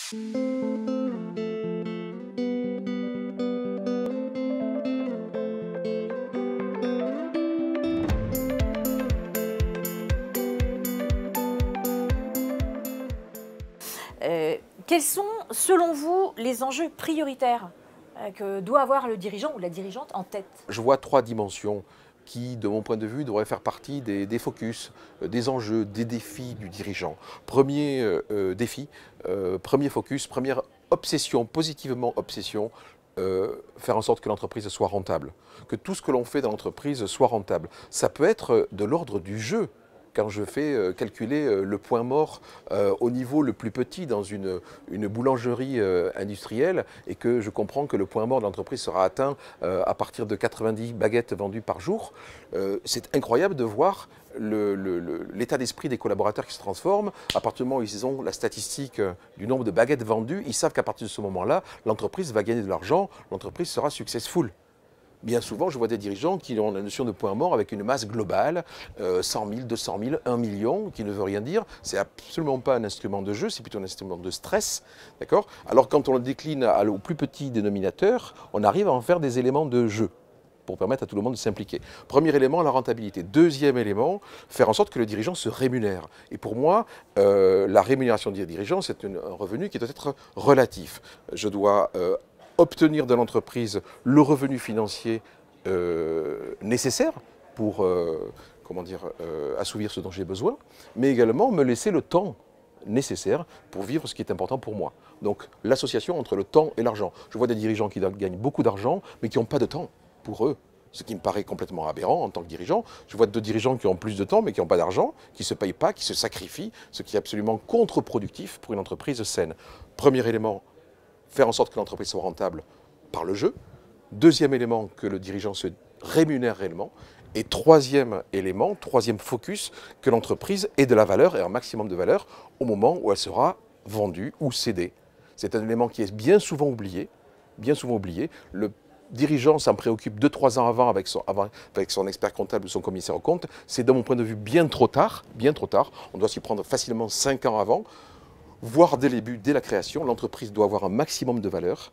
Quels sont, selon vous, les enjeux prioritaires que doit avoir le dirigeant ou la dirigeante en tête? Je vois 3 dimensions qui, de mon point de vue, devraient faire partie des focus, des enjeux, des défis du dirigeant. Premier défi, premier focus, première obsession, positivement obsession, faire en sorte que l'entreprise soit rentable, que tout ce que l'on fait dans l'entreprise soit rentable. Ça peut être de l'ordre du jeu. Quand je fais calculer le point mort au niveau le plus petit dans une boulangerie industrielle et que je comprends que le point mort de l'entreprise sera atteint à partir de 90 baguettes vendues par jour, c'est incroyable de voir l'état d'esprit des collaborateurs qui se transforme. À partir du moment où ils ont la statistique du nombre de baguettes vendues, ils savent qu'à partir de ce moment-là, l'entreprise va gagner de l'argent, l'entreprise sera successful. Bien souvent, je vois des dirigeants qui ont la notion de point mort avec une masse globale, 100 000, 200 000, 1 million, qui ne veut rien dire. C'est absolument pas un instrument de jeu, c'est plutôt un instrument de stress. D'accord ? Alors quand on le décline au plus petit dénominateur, on arrive à en faire des éléments de jeu pour permettre à tout le monde de s'impliquer. Premier élément, la rentabilité. Deuxième élément, faire en sorte que le dirigeant se rémunère. Et pour moi, la rémunération des dirigeants, c'est un revenu qui doit être relatif. Je dois obtenir de l'entreprise le revenu financier nécessaire pour assouvir ce dont j'ai besoin, mais également me laisser le temps nécessaire pour vivre ce qui est important pour moi. Donc l'association entre le temps et l'argent. Je vois des dirigeants qui gagnent beaucoup d'argent, mais qui n'ont pas de temps pour eux, ce qui me paraît complètement aberrant en tant que dirigeant. Je vois deux dirigeants qui ont plus de temps, mais qui n'ont pas d'argent, qui ne se payent pas, qui se sacrifient, ce qui est absolument contre-productif pour une entreprise saine. Premier élément, faire en sorte que l'entreprise soit rentable par le jeu. Deuxième élément, que le dirigeant se rémunère réellement. Et troisième élément, troisième focus, que l'entreprise ait de la valeur et un maximum de valeur au moment où elle sera vendue ou cédée. C'est un élément qui est bien souvent oublié. Bien souvent oublié. Le dirigeant s'en préoccupe 2-3 ans avant avec son expert comptable ou son commissaire aux comptes. C'est, de mon point de vue, bien trop tard. Bien trop tard. On doit s'y prendre facilement 5 ans avant. Voire dès le début, dès la création, l'entreprise doit avoir un maximum de valeur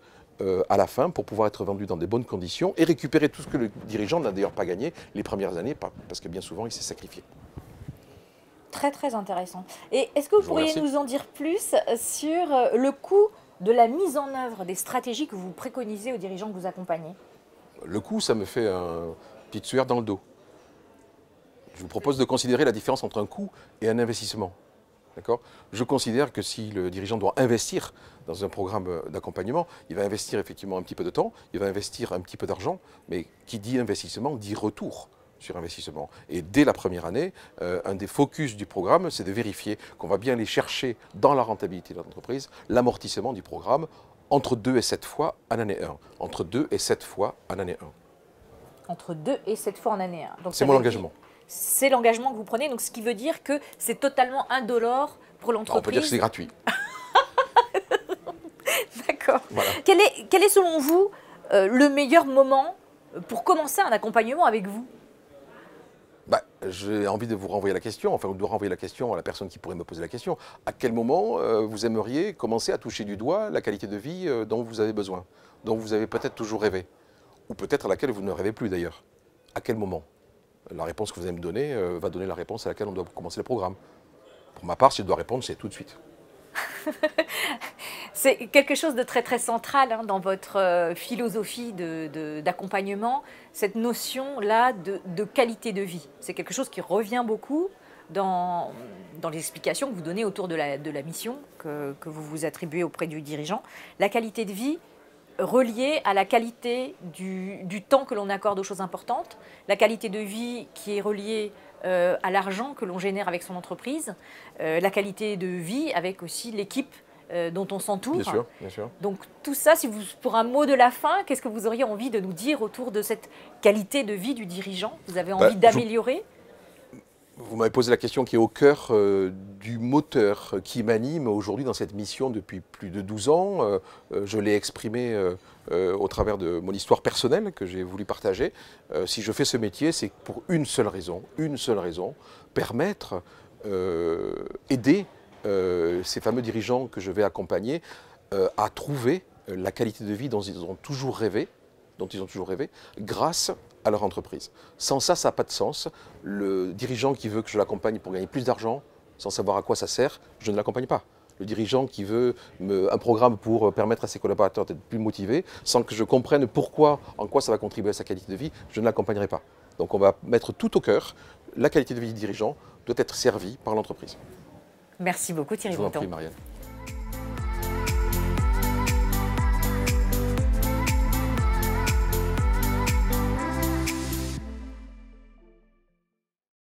à la fin pour pouvoir être vendue dans des bonnes conditions et récupérer tout ce que le dirigeant n'a d'ailleurs pas gagné les premières années parce que bien souvent il s'est sacrifié. Très très intéressant. Et est-ce que vous pourriez nous en dire plus sur le coût de la mise en œuvre des stratégies que vous préconisez aux dirigeants que vous accompagnez? Le coût, ça me fait une petite sueur dans le dos. Je vous propose de considérer la différence entre un coût et un investissement. Je considère que si le dirigeant doit investir dans un programme d'accompagnement, il va investir effectivement un petit peu de temps, il va investir un petit peu d'argent, mais qui dit investissement dit retour sur investissement. Et dès la première année, un des focus du programme, c'est de vérifier qu'on va bien aller chercher dans la rentabilité de l'entreprise l'amortissement du programme entre 2 et 7 fois en année 1. Entre 2 et 7 fois en année 1. Entre 2 et 7 fois en année 1. C'est mon engagement. C'est l'engagement que vous prenez, donc ce qui veut dire que c'est totalement indolore pour l'entreprise. On peut dire que c'est gratuit. D'accord. Voilà. Quel est selon vous le meilleur moment pour commencer un accompagnement avec vous? J'ai envie de vous renvoyer la question, enfin de renvoyer la question à la personne qui pourrait me poser la question. À quel moment vous aimeriez commencer à toucher du doigt la qualité de vie dont vous avez besoin, dont vous avez peut-être toujours rêvé, ou peut-être à laquelle vous ne rêvez plus d'ailleurs? À quel moment? La réponse que vous allez me donner va donner la réponse à laquelle on doit commencer le programme. Pour ma part, si je dois répondre, c'est tout de suite. C'est quelque chose de très très central dans votre philosophie d'accompagnement, cette notion-là de qualité de vie. C'est quelque chose qui revient beaucoup dans les explications que vous donnez autour de la mission que vous vous attribuez auprès du dirigeant. La qualité de vie reliée à la qualité du temps que l'on accorde aux choses importantes, la qualité de vie qui est reliée à l'argent que l'on génère avec son entreprise, la qualité de vie avec aussi l'équipe dont on s'entoure. Bien sûr, bien sûr. Donc tout ça, pour un mot de la fin, qu'est-ce que vous auriez envie de nous dire autour de cette qualité de vie du dirigeant? Vous avez envie d'améliorer? Vous m'avez posé la question qui est au cœur du moteur qui m'anime aujourd'hui dans cette mission depuis plus de 12 ans. Je l'ai exprimé au travers de mon histoire personnelle que j'ai voulu partager. Si je fais ce métier, c'est pour une seule raison, permettre, aider ces fameux dirigeants que je vais accompagner à trouver la qualité de vie dont ils ont toujours rêvé, grâce à leur entreprise. Sans ça, ça n'a pas de sens. Le dirigeant qui veut que je l'accompagne pour gagner plus d'argent, sans savoir à quoi ça sert, je ne l'accompagne pas. Le dirigeant qui veut un programme pour permettre à ses collaborateurs d'être plus motivés, sans que je comprenne pourquoi, en quoi ça va contribuer à sa qualité de vie, je ne l'accompagnerai pas. Donc on va mettre tout au cœur. La qualité de vie du dirigeant doit être servie par l'entreprise. Merci beaucoup Thierry Je vous en Bontemps. prie, Marianne.